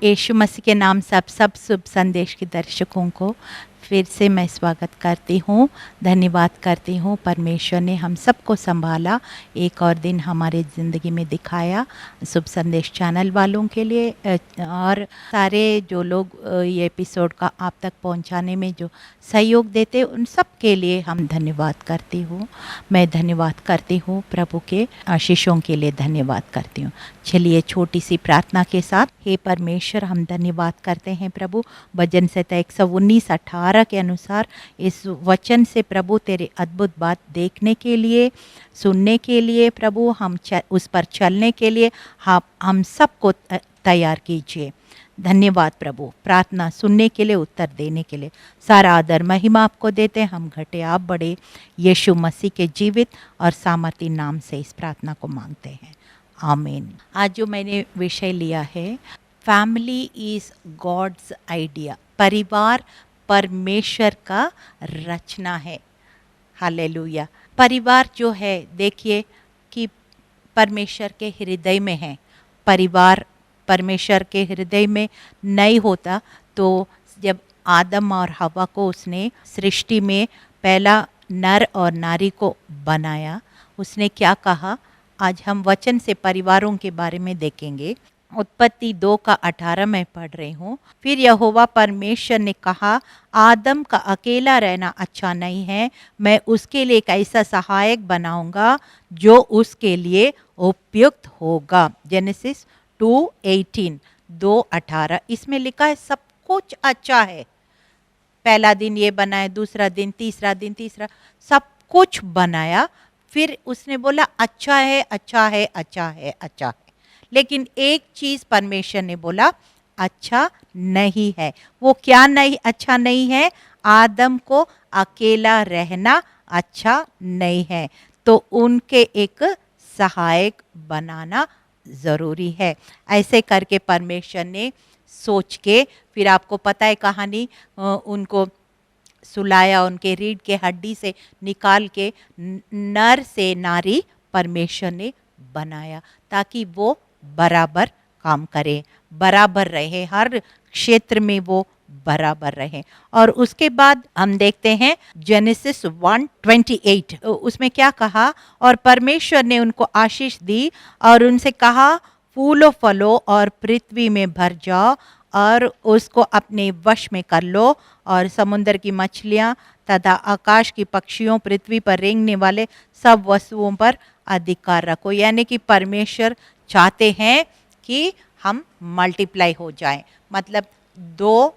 यीशु मसीह के नाम से आप सब शुभ संदेश के दर्शकों को फिर से मैं स्वागत करती हूँ, धन्यवाद करती हूँ। परमेश्वर ने हम सबको संभाला, एक और दिन हमारे ज़िंदगी में दिखाया। शुभ संदेश चैनल वालों के लिए और सारे जो लोग ये एपिसोड का आप तक पहुँचाने में जो सहयोग देते, उन सब के लिए हम धन्यवाद करती हूँ। मैं धन्यवाद करती हूँ, प्रभु के आशीषों के लिए धन्यवाद करती हूँ। चलिए छोटी सी प्रार्थना के साथ। हे परमेश्वर, हम धन्यवाद करते हैं प्रभु, भजन संहिता 119:18 के अनुसार इस वचन से प्रभु तेरे अद्भुत बात देखने के लिए, सुनने के लिए प्रभु, हम उस पर चलने के लिए हम सबको तैयार कीजिए। धन्यवाद प्रभु, प्रार्थना सुनने के लिए, उत्तर देने के लिए सारा आदर महिमा आपको देते हैं। हम घटे आप बड़े, यीशु मसीह के जीवित और सामर्थी नाम से इस प्रार्थना को मांगते हैं, आमीन। आज जो मैंने विषय लिया है, फैमिली इज गॉड्स आइडिया, परिवार परमेश्वर का रचना है। हालेलुया। परिवार जो है, देखिए कि परमेश्वर के हृदय में है। परिवार परमेश्वर के हृदय में नहीं होता तो जब आदम और हवा को उसने सृष्टि में पहला नर और नारी को बनाया, उसने क्या कहा? आज हम वचन से परिवारों के बारे में देखेंगे। उत्पत्ति 2:18 मैं पढ़ रही हूँ। फिर यहोवा परमेश्वर ने कहा, आदम का अकेला रहना अच्छा नहीं है, मैं उसके लिए एक ऐसा सहायक बनाऊंगा जो उसके लिए उपयुक्त होगा। जेनेसिस 2:18, 2:18 इसमें लिखा है सब कुछ अच्छा है। पहला दिन ये बनाया, दूसरा दिन, तीसरा दिन, तीसरा, सब कुछ बनाया। फिर उसने बोला अच्छा है, अच्छा है, अच्छा है, अच्छा है। लेकिन एक चीज परमेश्वर ने बोला अच्छा नहीं है। वो क्या नहीं, अच्छा नहीं है? आदम को अकेला रहना अच्छा नहीं है, तो उनके एक सहायक बनाना जरूरी है। ऐसे करके परमेश्वर ने सोच के, फिर आपको पता है कहानी, उनको सुलाया, उनके रीढ़ के हड्डी से निकाल के नर से नारी परमेश्वर ने बनाया, ताकि वो बराबर काम करे, बराबर रहे, हर क्षेत्र में वो बराबर रहे। और उसके बाद हम देखते हैं जेनेसिस 1:28, उसमें क्या कहा? और परमेश्वर ने उनको आशीष दी और उनसे कहा, फूलो फलो और पृथ्वी में भर जाओ और उसको अपने वश में कर लो, और समुद्र की मछलियाँ तथा आकाश की पक्षियों, पृथ्वी पर रेंगने वाले सब वस्तुओं पर अधिकार रखो। यानी कि परमेश्वर चाहते हैं कि हम मल्टीप्लाई हो जाएं, मतलब 2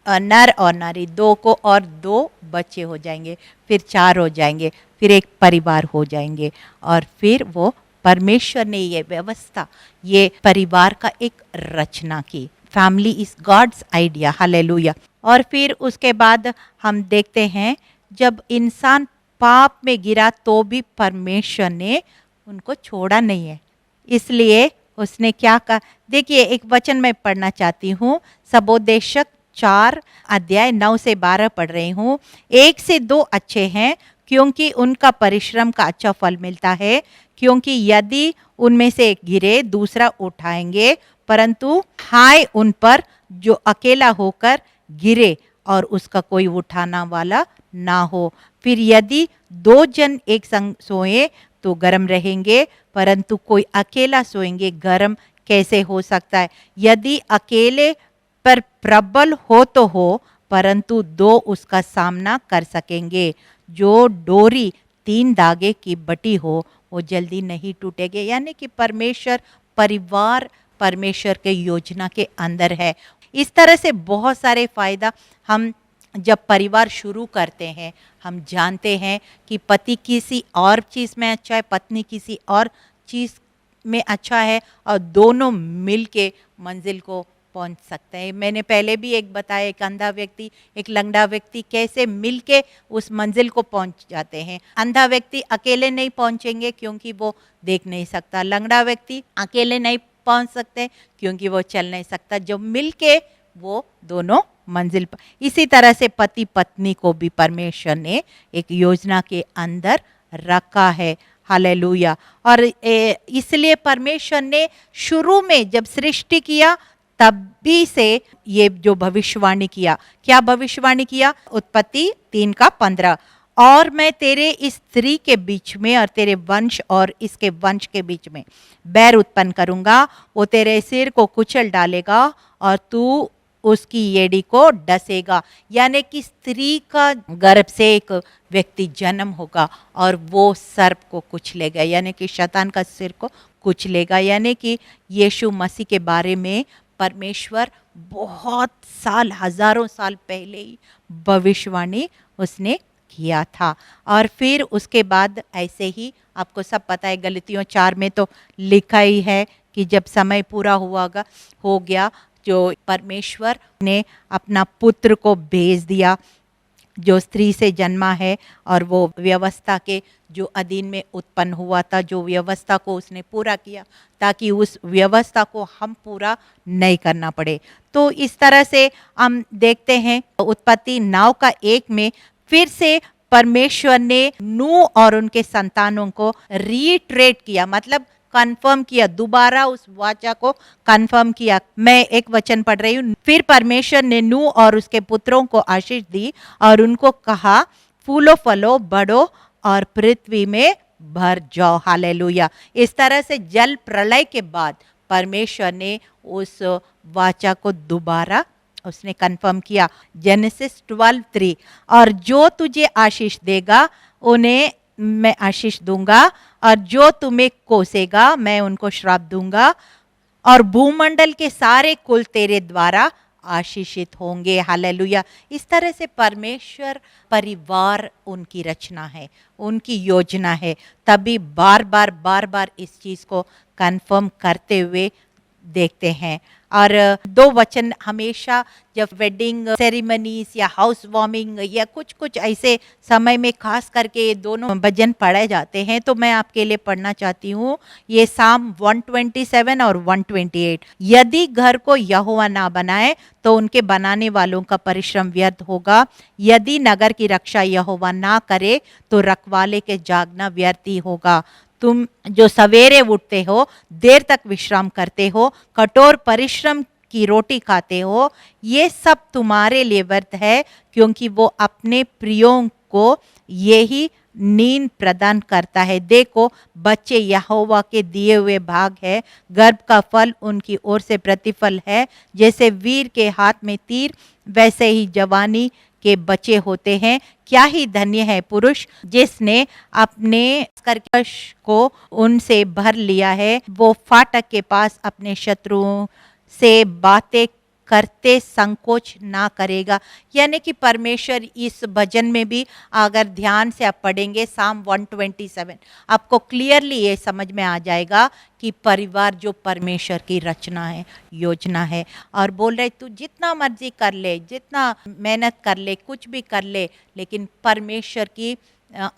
नर और नारी, 2 को और 2 बच्चे हो जाएंगे, फिर 4 हो जाएंगे, फिर एक परिवार हो जाएंगे। और फिर वो परमेश्वर ने ये व्यवस्था, ये परिवार का एक रचना की। Family is God's idea, hallelujah. और फिर उसके बाद हम देखते हैं जब इंसान पाप में गिरा तो भी परमेश्वर ने उनको छोड़ा नहीं है। इसलिए उसने क्या कहा? देखिए एक वचन मैं पढ़ना चाहती हूँ, सबोदेशक 4:9-12 पढ़ रही हूँ। 1 से 2 अच्छे हैं क्योंकि उनका परिश्रम का अच्छा फल मिलता है, क्योंकि यदि उनमें से एक गिरे दूसरा उठाएंगे, परंतु हाय उन पर जो अकेला होकर गिरे और उसका कोई उठाना वाला ना हो। फिर यदि 2 जन एक संग सोए तो गर्म रहेंगे, परंतु कोई अकेला सोएंगे, गर्म कैसे हो सकता है? यदि अकेले पर प्रबल हो तो हो, परंतु 2 उसका सामना कर सकेंगे। जो डोरी 3 धागे की बटी हो वो जल्दी नहीं टूटेगी। यानी कि परमेश्वर, परिवार परमेश्वर के योजना के अंदर है। इस तरह से बहुत सारे फायदा, हम जब परिवार शुरू करते हैं, हम जानते हैं कि पति किसी और चीज़ में अच्छा है, पत्नी किसी और चीज़ में अच्छा है, और दोनों मिलके मंजिल को पहुंच सकते हैं। मैंने पहले भी एक बताया, एक अंधा व्यक्ति, एक लंगड़ा व्यक्ति कैसे मिलके उस मंजिल को पहुंच जाते हैं। अंधा व्यक्ति अकेले नहीं पहुंचेंगे क्योंकि वो देख नहीं सकता, लंगड़ा व्यक्ति अकेले नहीं पहुंच सकते क्योंकि वो चल नहीं सकता। जो मिलके वो दोनों मंजिल पर। इसी तरह से पति पत्नी को भी परमेश्वर ने एक योजना के अंदर रखा है, हालेलुया। और इसलिए परमेश्वर ने शुरू में जब सृष्टि किया तभी से ये जो भविष्यवाणी किया, क्या भविष्यवाणी किया? उत्पत्ति 3:15, और मैं तेरे इस स्त्री के बीच में और तेरे वंश और इसके वंश के बीच में बैर उत्पन्न करूंगा, वो तेरे सिर को कुचल डालेगा और तू उसकी एड़ी को डसेगा। यानी कि स्त्री का गर्भ से एक व्यक्ति जन्म होगा और वो सर्प को कुचलेगा, यानी कि शैतान का सिर को कुचलेगा। यानी कि यीशु मसीह के बारे में परमेश्वर बहुत साल, हजारों साल पहले ही भविष्यवाणी उसने किया था। और फिर उसके बाद ऐसे ही आपको सब पता है, गलतियों 4 में तो लिखा ही है कि जब समय पूरा हो गया, जो परमेश्वर ने अपना पुत्र को भेज दिया जो स्त्री से जन्मा है, और वो व्यवस्था के जो अधीन में उत्पन्न हुआ था, जो व्यवस्था को उसने पूरा किया ताकि उस व्यवस्था को हम पूरा नहीं करना पड़े। तो इस तरह से हम देखते हैं उत्पत्ति 9:1 में फिर से परमेश्वर ने नूह और उनके संतानों को रीट्रेट किया, मतलब कंफर्म किया, दोबारा उस वाचा को कंफर्म किया। मैं एक वचन पढ़ रही हूँ। फिर परमेश्वर ने नूह और उसके पुत्रों को आशीष दी और उनको कहा, फूलो फलो, बढ़ो और पृथ्वी में भर जाओ। हालेलुया। इस तरह से जल प्रलय के बाद परमेश्वर ने उस वाचा को दोबारा उसने कंफर्म किया। जेनेसिस 12:3, और जो तुझे आशीष देगा उन्हें मैं आशीष दूंगा, और जो तुम्हें कोसेगा मैं उनको श्राप दूंगा, और भूमंडल के सारे कुल तेरे द्वारा आशीषित होंगे। हालेलुया। इस तरह से परमेश्वर परिवार उनकी रचना है, उनकी योजना है। तभी बार बार इस चीज को कंफर्म करते हुए देखते हैं। और 2 वचन हमेशा जब वेडिंग सेरेमनीज या हाउस वार्मिंग या कुछ ऐसे समय में खास करके ये दोनों भजन पढ़े जाते हैं, तो मैं आपके लिए पढ़ना चाहती हूँ ये साम 127 और 128। यदि घर को यहोवा ना बनाए तो उनके बनाने वालों का परिश्रम व्यर्थ होगा। यदि नगर की रक्षा यहोवा ना करे तो रखवाले के जागना व्यर्थ ही होगा। तुम जो सवेरे उठते हो, देर तक विश्राम करते हो, कठोर परिश्रम की रोटी खाते हो, ये सब तुम्हारे लिए व्यर्थ है, क्योंकि वो अपने प्रियों को यही नींद प्रदान करता है। देखो, बच्चे यहोवा के दिए हुए भाग है, गर्भ का फल उनकी ओर से प्रतिफल है। जैसे वीर के हाथ में तीर, वैसे ही जवानी के बच्चे होते हैं। क्या ही धन्य है पुरुष जिसने अपने कर्कश को उनसे भर लिया है। वो फाटक के पास अपने शत्रुओं से बातें करते संकोच ना करेगा। यानी कि परमेश्वर इस भजन में भी अगर ध्यान से आप पढ़ेंगे साम 127, आपको क्लियरली ये समझ में आ जाएगा कि परिवार जो परमेश्वर की रचना है, योजना है। और बोल रहे तू जितना मर्जी कर ले, जितना मेहनत कर ले, कुछ भी कर ले, लेकिन परमेश्वर की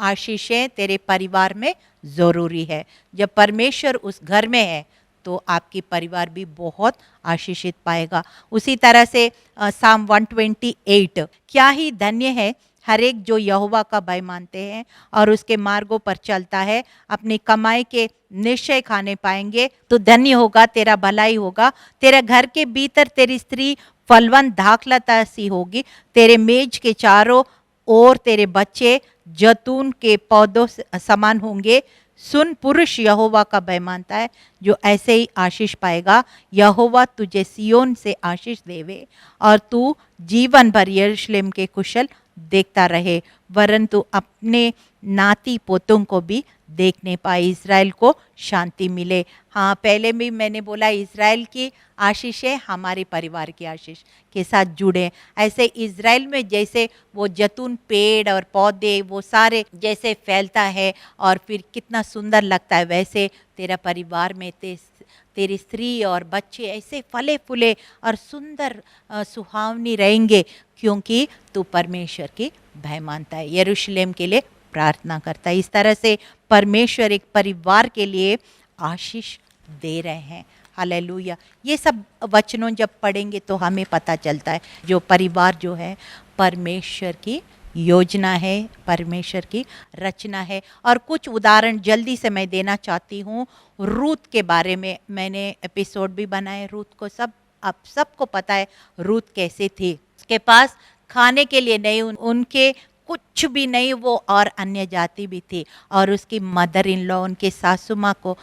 आशीषें तेरे परिवार में ज़रूरी है। जब परमेश्वर उस घर में है तो आपकी परिवार भी बहुत आशीषित पाएगा। उसी तरह से साम 128, क्या ही धन्य है हर एक जो यहोवा का भय मानते हैं और उसके मार्गों पर चलता है, अपनी कमाई के निश्चय खाने पाएंगे। तो धन्य होगा, तेरा भलाई होगा। तेरे घर के भीतर तेरी स्त्री फलवंत दाखलता सी होगी, तेरे मेज के चारों ओर तेरे बच्चे जैतून के पौधों समान होंगे। सुन, पुरुष यहोवा का भय मानता है जो ऐसे ही आशीष पाएगा। यहोवा तुझे सियोन से आशीष देवे और तू जीवन भर यरूशलेम के कुशल देखता रहे, वरन तू अपने नाती पोतों को भी देखने पाए, इज़राइल को शांति मिले। हाँ, पहले भी मैंने बोला इज़राइल की आशीषें हमारे परिवार की आशीष के साथ जुड़े। ऐसे इज़राइल में जैसे वो जैतून पेड़ और पौधे वो सारे जैसे फैलता है और फिर कितना सुंदर लगता है, वैसे तेरा परिवार में तेरी स्त्री और बच्चे ऐसे फले फूले और सुंदर सुहावनी रहेंगे, क्योंकि तू परमेश्वर की भय मानता है, यरूशलेम के लिए प्रार्थना करता है। इस तरह से परमेश्वर एक परिवार के लिए आशीष दे रहे हैं। हालेलुया। ये सब वचनों जब पढ़ेंगे तो हमें पता चलता है जो परिवार जो है परमेश्वर की योजना है, परमेश्वर की रचना है। और कुछ उदाहरण जल्दी से मैं देना चाहती हूँ। रूत के बारे में मैंने एपिसोड भी बनाए, रूत को सब आप सबको पता है रूथ कैसे थी, उसके पास खाने के लिए नहीं, उनके कुछ भी नहीं, वो और अन्य जाति भी थी। और उसकी मदर इन लॉ, उनके सासू माँ को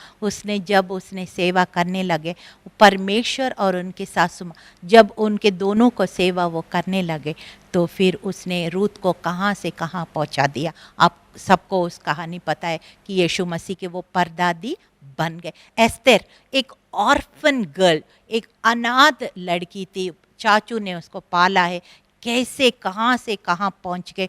जब उसने सेवा करने लगे, परमेश्वर और उनके सासू माँ जब उनके दोनों को सेवा वो करने लगे, तो फिर उसने रूथ को कहाँ से कहाँ पहुँचा दिया। आप सबको उस कहानी पता है कि यीशु मसीह के वो परदादी बन गए। एस्तेर एक ऑर्फन गर्ल, एक अनाथ लड़की थी, चाचू ने उसको पाला है, कैसे कहाँ से कहाँ पहुँच गए।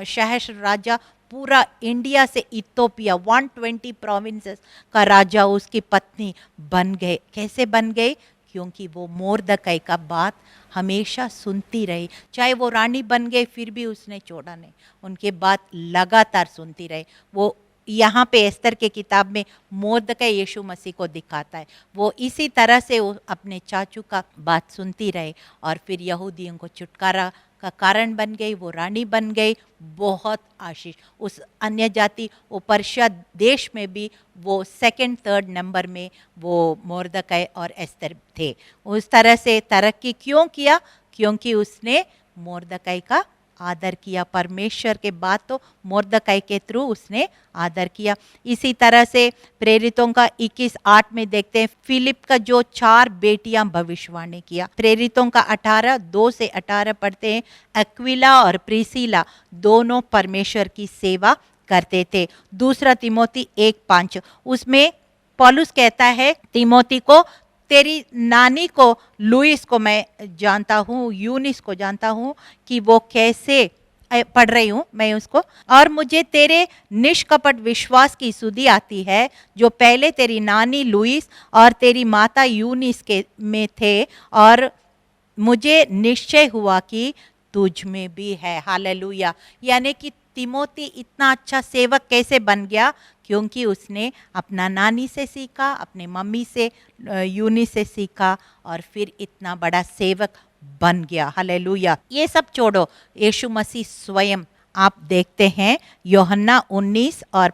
सहस्र राजा पूरा इंडिया से इथोपिया 120 प्रोविंसेस का राजा उसकी पत्नी बन गए। कैसे बन गए? क्योंकि वो मोर्दकै का बात हमेशा सुनती रही। चाहे वो रानी बन गए फिर भी उसने छोड़ा नहीं, उनके बात लगातार सुनती रही। वो यहाँ पे एस्तर के किताब में मोर्दकै यीशु मसीह को दिखाता है। वो इसी तरह से वो अपने चाचू का बात सुनती रहे और फिर यहूदियों को छुटकारा का कारण बन गई, वो रानी बन गई। बहुत आशीष उस अन्य जाति वो पर्शिया देश में भी वो सेकंड थर्ड नंबर में वो मोर्दकै और एस्तर थे। उस तरह से तरक्की क्यों किया? क्योंकि उसने मोर्दकै का आदर किया। परमेश्वर के बाद तो मोर्दकै के थ्रू उसने आदर किया। इसी तरह से प्रेरितों का 21:8 में देखते हैं, फिलिप का जो 4 बेटियां भविष्यवाणी किया। प्रेरितों का 18:2 से 18 पढ़ते हैं, एक्विला और प्रिसिला दोनों परमेश्वर की सेवा करते थे। दूसरा तिमोथी 1:5 उसमें पौलुस कहता है तिमोथी को, तेरी नानी को लुइस को मैं जानता हूँ, यूनिस को जानता हूँ कि वो कैसे पढ़ रही हूँ मैं उसको, और मुझे तेरे निष्कपट विश्वास की सुधि आती है जो पहले तेरी नानी लुइस और तेरी माता यूनिस के में थे, और मुझे निश्चय हुआ कि तुझ में भी है। हालेलुया। यानी कि तिमोथी इतना अच्छा सेवक कैसे बन गया? क्योंकि उसने अपना नानी से सीखा, अपने मम्मी से यूनिस से सीखा और फिर इतना बड़ा सेवक बन गया। हालेलुया। ये सब छोड़ो, यीशु मसीह स्वयं आप देखते हैं यूहन्ना 19 और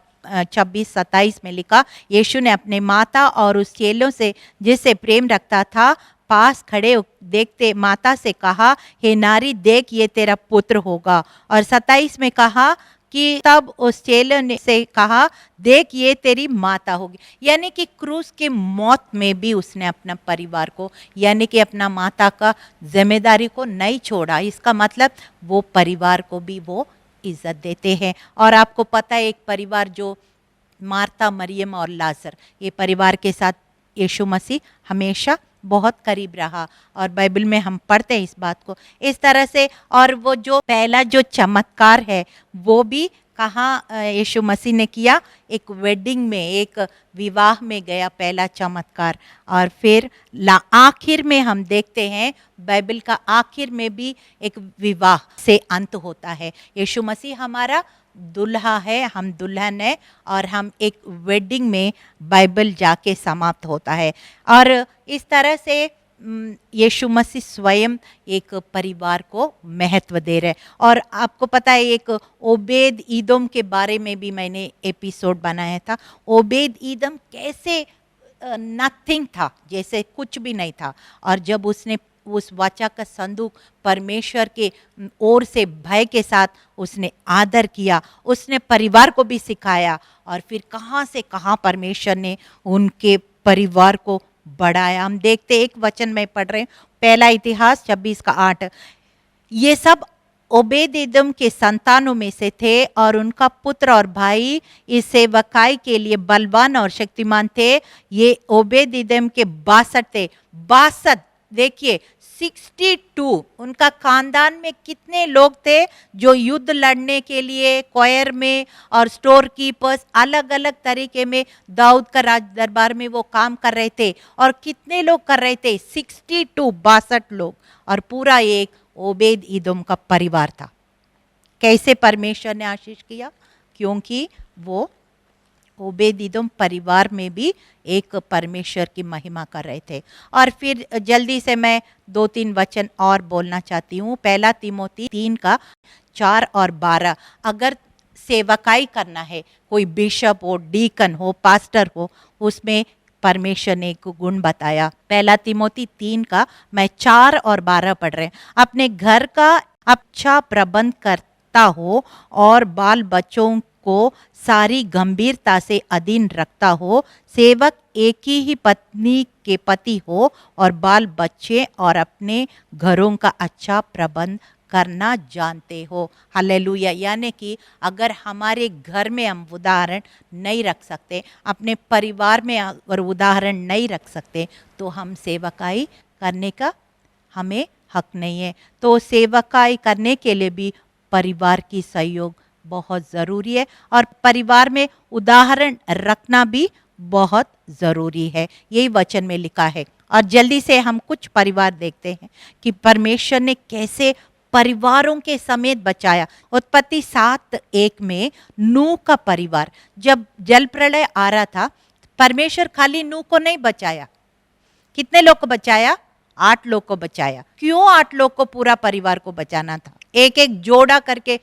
26-27 में लिखा, यीशु ने अपने माता और उस चेलों से जिससे प्रेम रखता था पास खड़े देखते माता से कहा, हे नारी देख ये तेरा पुत्र होगा। और 27 में कहा कि तब उस चेले ने से कहा, देख ये तेरी माता होगी। यानी कि क्रूस के मौत में भी उसने अपना परिवार को, यानी कि अपना माता का जिम्मेदारी को नहीं छोड़ा। इसका मतलब वो परिवार को भी वो इज्जत देते हैं। और आपको पता है एक परिवार जो मार्था, मरियम और लाजर, ये परिवार के साथ यीशु मसीह हमेशा बहुत करीब रहा, और बाइबल में हम पढ़ते हैं इस बात को इस तरह से। और वो जो पहला जो चमत्कार है वो भी कहाँ यीशु मसीह ने किया? एक वेडिंग में, एक विवाह में गया पहला चमत्कार। और फिर आखिर में हम देखते हैं बाइबल का आखिर में भी एक विवाह से अंत होता है। यीशु मसीह हमारा दुल्हा है, हम दुल्हन है, और हम एक वेडिंग में बाइबल जाके समाप्त होता है। और इस तरह से यीशु मसीह स्वयं एक परिवार को महत्व दे रहे। और आपको पता है एक ओबेद ईदोम के बारे में भी मैंने एपिसोड बनाया था। ओबेद ईदोम कैसे नथिंग था, जैसे कुछ भी नहीं था, और जब उसने उस वाचा का संदूक परमेश्वर के ओर से भय के साथ उसने आदर किया, उसने परिवार को भी सिखाया, और फिर कहाँ से कहाँ परमेश्वर ने उनके परिवार को बढ़ाया। हम देखते एक वचन में पढ़ रहे हैं, पहला इतिहास 26:8, ये सब ओबेद-एदोम के संतानों में से थे और उनका पुत्र और भाई इस सेवकाई के लिए बलवान और शक्तिमान थे। ये ओबेद-एदोम के 62 थे। 62 देखिए 62 उनका खानदान में कितने लोग थे जो युद्ध लड़ने के लिए क्वायर में और स्टोर कीपर्स अलग अलग तरीके में दाऊद का राज दरबार में वो काम कर रहे थे। और कितने लोग कर रहे थे? 62 लोग, और पूरा एक ओबेद ईदोम का परिवार था। कैसे परमेश्वर ने आशीष किया? क्योंकि वो ओबेद ईदोम परिवार में भी एक परमेश्वर की महिमा कर रहे थे। और फिर जल्दी से मैं 2-3 वचन और बोलना चाहती हूँ। पहला तिमोथी 3:4 और 12, अगर सेवकाई करना है, कोई बिशप हो, डीकन हो, पास्टर हो, उसमें परमेश्वर ने एक गुण बताया। पहला तिमोथी 3 का मैं 4 और 12 पढ़ रहे हैं। अपने घर का अच्छा प्रबंध करता हो और बाल बच्चों को सारी गंभीरता से अधीन रखता हो, सेवक एक ही पत्नी के पति हो और बाल बच्चे और अपने घरों का अच्छा प्रबंध करना जानते हो। हालेलुया। यानी कि अगर हमारे घर में हम उदाहरण नहीं रख सकते, अपने परिवार में अगर उदाहरण नहीं रख सकते, तो हम सेवकाई करने का हमें हक नहीं है। तो सेवकाई करने के लिए भी परिवार की सहयोग बहुत ज़रूरी है और परिवार में उदाहरण रखना भी बहुत ज़रूरी है। यही वचन में लिखा है। और जल्दी से हम कुछ परिवार देखते हैं कि परमेश्वर ने कैसे परिवारों के समेत बचाया। उत्पत्ति 7:1 में नूह का परिवार, जब जल प्रलय आ रहा था, परमेश्वर खाली नूह को नहीं बचाया। कितने लोग को बचाया? 8 लोग को बचाया। क्यों 8 लोग को, पूरा परिवार को बचाना था? एक एक जोड़ा करके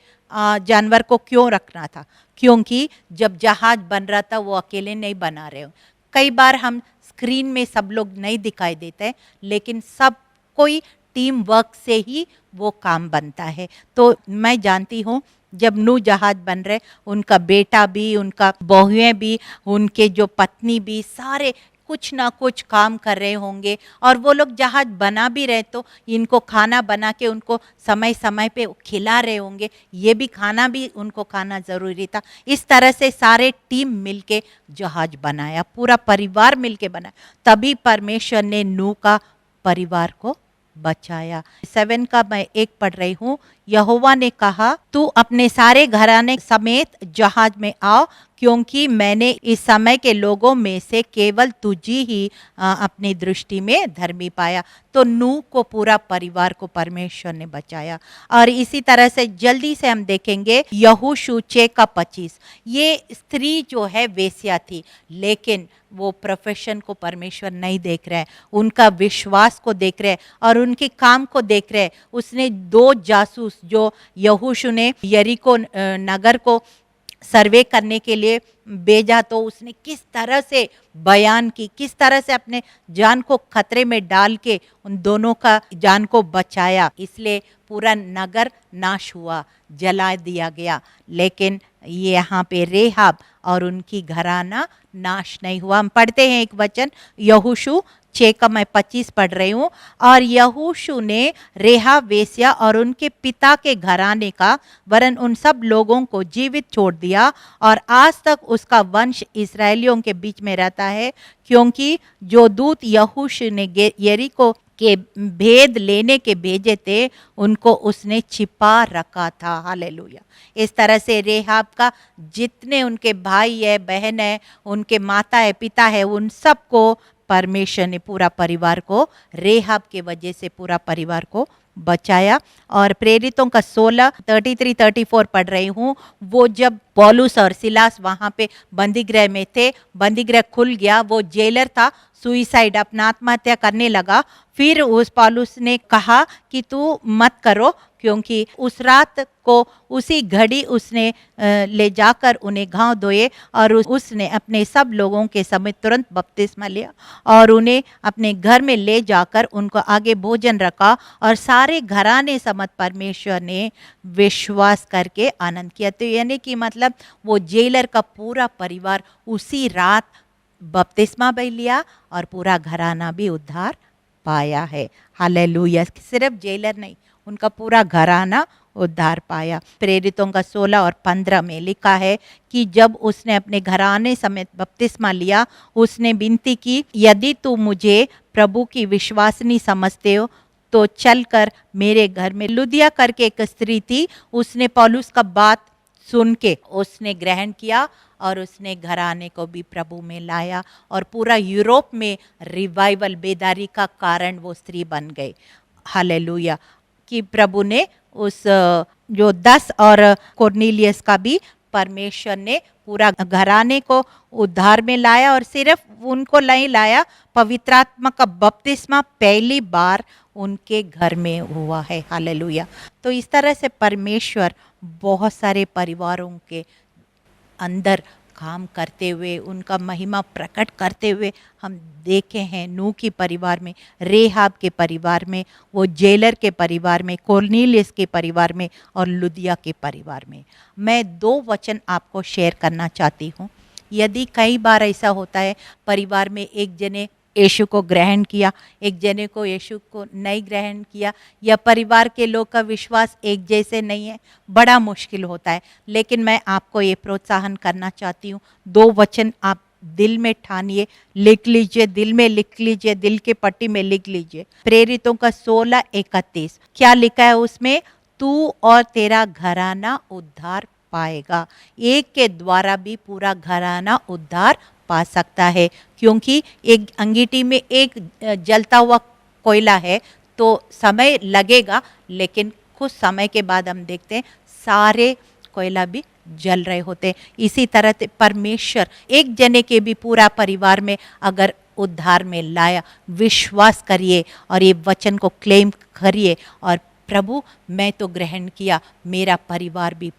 जानवर को क्यों रखना था? क्योंकि जब जहाज बन रहा था वो अकेले नहीं बना रहे हो। कई बार हम स्क्रीन में सब लोग नहीं दिखाई देते, लेकिन सब कोई टीम वर्क से ही वो काम बनता है। तो मैं जानती हूँ जब नूह जहाज बन रहे, उनका बेटा भी, उनका बहुएं भी, उनके जो पत्नी भी, सारे कुछ ना कुछ काम कर रहे होंगे। और वो लोग जहाज बना भी रहे तो इनको खाना बना के उनको समय समय पे खिला रहे होंगे। ये भी खाना भी उनको खाना ज़रूरी था। इस तरह से सारे टीम मिलके जहाज बनाया, पूरा परिवार मिलके बनाया, तभी परमेश्वर ने नूह का परिवार को बचाया। 7 का मैं 1 पढ़ रही हूँ। यहोवा ने कहा, तू अपने सारे घराने समेत जहाज में आओ, क्योंकि मैंने इस समय के लोगों में से केवल तुझी ही अपनी दृष्टि में धर्मी पाया। तो नूह को, पूरा परिवार को परमेश्वर ने बचाया। और इसी तरह से जल्दी से हम देखेंगे यहोशू 6 का 25। ये स्त्री जो है वेश्या थी, लेकिन वो प्रोफेशन को परमेश्वर नहीं देख रहे हैं, उनका विश्वास को देख रहे हैं और उनके काम को देख रहे हैं। उसने 2 जासूस जो यहोशू ने यरीको नगर को सर्वे करने के लिए भेजा, तो उसने किस तरह से बयान की, किस तरह से अपने जान को खतरे में डाल के उन दोनों का जान को बचाया। इसलिए पूरा नगर नाश हुआ, जला दिया गया। लेकिन यहाँ पे रेहाब और उनकी घराना नाश नहीं हुआ। हम पढ़ते हैं एक वचन, यहोशू 6 का मैं 25 पढ़ रही हूँ। और यहोशू ने रेहाब वेश्या और उनके पिता के घराने का वरन उन सब लोगों को जीवित छोड़ दिया, और आज तक उसका वंश इस्राएलियों के बीच में रहता है, क्योंकि जो दूत यहोशू ने यरीको के भेद लेने के भेजे थे, उनको उसने छिपा रखा था। हालेलुया। इस तरह से रेहाब का जितने उनके भाई है, बहन है, उनके माता है, पिता है, उन सबको परमेश्वर ने, पूरा परिवार को, रेहाब के वजह से पूरा परिवार को बचाया। और प्रेरितों का 16:33-34 पढ़ रही हूँ। वो जब पौलुस और सिलास वहाँ पे बंदीगृह में थे, बंदीगृह खुल गया, वो जेलर था, सुइसाइड, अपना आत्महत्या करने लगा। फिर उस पौलुस ने कहा कि तू मत करो, क्योंकि उस रात को उसी घड़ी उसने ले जाकर उन्हें घाव धोए और उसने अपने सब लोगों के समेत तुरंत बपतिस्मा लिया और उन्हें अपने घर में ले जाकर उनको आगे भोजन रखा, और सारे घराने समत परमेश्वर ने विश्वास करके आनंद किया। तो यानी कि मतलब वो जेलर का पूरा परिवार उसी रात बपतिस्मा भी लिया और पूरा घराना भी उद्धार पाया है। हालेलुया। सिर्फ जेलर नहीं, उनका पूरा घराना उद्धार पाया। प्रेरितों का 16 और 15 में लिखा है कि जब उसने अपने घराने समेत बपतिस्मा लिया, उसने विनती की, यदि तू मुझे प्रभु की विश्वासनी समझते हो तो चलकर मेरे घर में। लुदिया करके एक स्त्री थी, उसने पौलुस का बात सुन के उसने ग्रहण किया और उसने घराने को भी प्रभु में लाया, और पूरा यूरोप में रिवाइवल, बेदारी का कारण वो स्त्री बन गई। हालेलुया। कि प्रभु ने उस जो 10 और कोर्नेलियस का भी परमेश्वर ने पूरा घराने को उद्धार में लाया, और सिर्फ उनको नहीं लाया, पवित्र आत्मा का बपतिस्मा पहली बार उनके घर में हुआ है। हालेलुया। तो इस तरह से परमेश्वर बहुत सारे परिवारों के अंदर काम करते हुए, उनका महिमा प्रकट करते हुए हम देखे हैं। नूह के परिवार में, रेहाब के परिवार में, वो जेलर के परिवार में, कोर्नेलियस के परिवार में और लुदिया के परिवार में। मैं 2 वचन आपको शेयर करना चाहती हूँ। यदि कई बार ऐसा होता है परिवार में, एक जने यीशु को ग्रहण किया, एक जने को यीशु को नहीं ग्रहण किया, या परिवार के लोग का विश्वास एक जैसे नहीं है, बड़ा मुश्किल होता है। लेकिन मैं आपको ये प्रोत्साहन करना चाहती हूँ, 2 वचन आप दिल में ठानिए, लिख लीजिए, दिल में लिख लीजिए, दिल के पट्टी में लिख लीजिए। प्रेरितों का 16:31 क्या लिखा है उसमें? तू और तेरा घराना उद्धार पाएगा। एक के द्वारा भी पूरा घराना उद्धार पा सकता है, क्योंकि एक अंगीठी में एक जलता हुआ कोयला है तो समय लगेगा, लेकिन कुछ समय के बाद हम देखते हैं सारे कोयला भी जल रहे होते हैं। इसी तरह से परमेश्वर एक जने के भी पूरा परिवार में अगर उद्धार में लाया, विश्वास करिए और ये वचन को क्लेम करिए, और प्रभु मैं तो ग्रहण किया, मेरा परिवार भी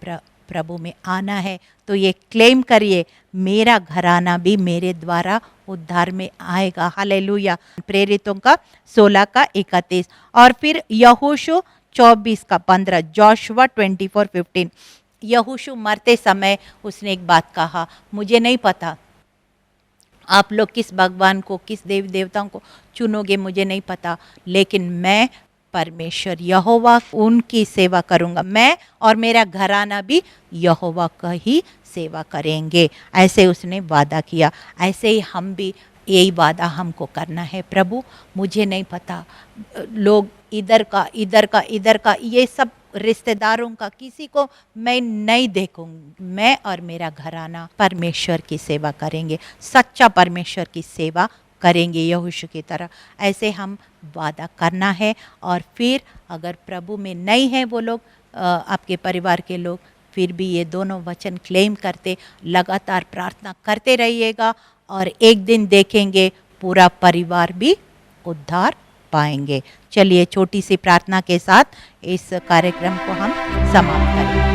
प्रभु में आना है, तो ये क्लेम करिए, मेरा घराना भी मेरे द्वारा उद्धार में आएगा। हालेलुया। प्रेरितों का 16:31 और फिर यहोशू 24:15, जोशुआ 24:15। यहोशू मरते समय उसने एक बात कहा, मुझे नहीं पता आप लोग किस भगवान को, किस देवी देवताओं को चुनोगे, मुझे नहीं पता, लेकिन मैं परमेश्वर यहोवा उनकी सेवा करूंगा, मैं और मेरा घराना भी यहोवा का ही सेवा करेंगे। ऐसे उसने वादा किया। ऐसे ही हम भी यही वादा हमको करना है। प्रभु मुझे नहीं पता, लोग इधर का ये सब रिश्तेदारों का किसी को मैं नहीं देखूंगी, मैं और मेरा घराना परमेश्वर की सेवा करेंगे, सच्चा परमेश्वर की सेवा करेंगे यहोशू की तरह। ऐसे हम वादा करना है। और फिर अगर प्रभु में नहीं है वो लोग, आपके परिवार के लोग, फिर भी ये दोनों वचन क्लेम करते लगातार प्रार्थना करते रहिएगा, और एक दिन देखेंगे पूरा परिवार भी उद्धार पाएंगे। चलिए छोटी सी प्रार्थना के साथ इस कार्यक्रम को हम समाप्त करेंगे।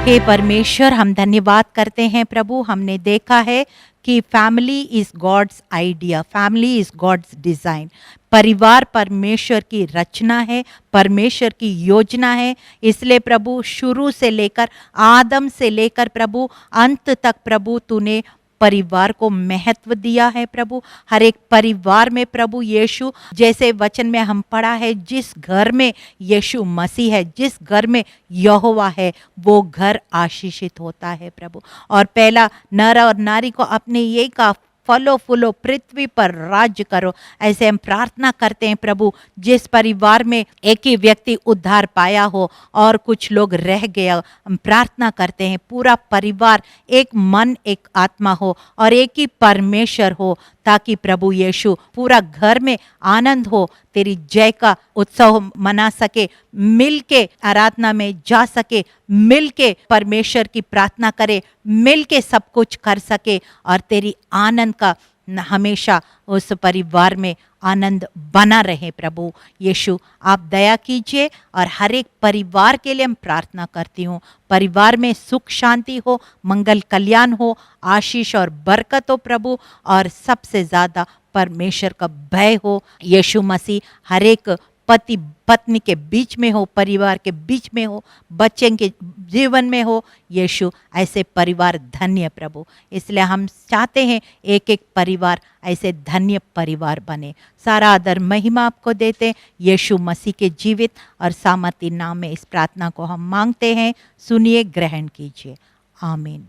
हे परमेश्वर, हम धन्यवाद करते हैं प्रभु। हमने देखा है कि family is God's idea, family is God's design. परिवार परमेश्वर की रचना है, परमेश्वर की योजना है। इसलिए प्रभु शुरू से लेकर, आदम से लेकर प्रभु अंत तक प्रभु तूने परिवार को महत्व दिया है प्रभु। हर एक परिवार में प्रभु यीशु, जैसे वचन में हम पढ़ा है, जिस घर में यीशु मसीह है, जिस घर में यहोवा है, वो घर आशीषित होता है प्रभु। और पहला नर और नारी को अपने ये का फलो फूलो पृथ्वी पर राज्य करो। ऐसे हम प्रार्थना करते हैं प्रभु, जिस परिवार में एक ही व्यक्ति उद्धार पाया हो और कुछ लोग रह गया, हम प्रार्थना करते हैं पूरा परिवार एक मन एक आत्मा हो और एक ही परमेश्वर हो, ताकि प्रभु यीशु पूरा घर में आनंद हो, तेरी जय का उत्सव मना सके, मिल के आराधना में जा सके, मिल के परमेश्वर की प्रार्थना करे, मिल के सब कुछ कर सके, और तेरी आनंद का हमेशा उस परिवार में आनंद बना रहे। प्रभु यीशु आप दया कीजिए, और हर एक परिवार के लिए हम प्रार्थना करती हूँ, परिवार में सुख शांति हो, मंगल कल्याण हो, आशीष और बरकत हो प्रभु, और सबसे ज़्यादा परमेश्वर का भय हो। यीशु मसीह हर एक पति पत्नी के बीच में हो, परिवार के बीच में हो, बच्चे के जीवन में हो। यीशु ऐसे परिवार धन्य प्रभु, इसलिए हम चाहते हैं एक एक परिवार ऐसे धन्य परिवार बने। सारा आदर महिमा आपको देते यीशु मसीह के जीवित और सामर्थी नाम में इस प्रार्थना को हम मांगते हैं। सुनिए, ग्रहण कीजिए। आमीन।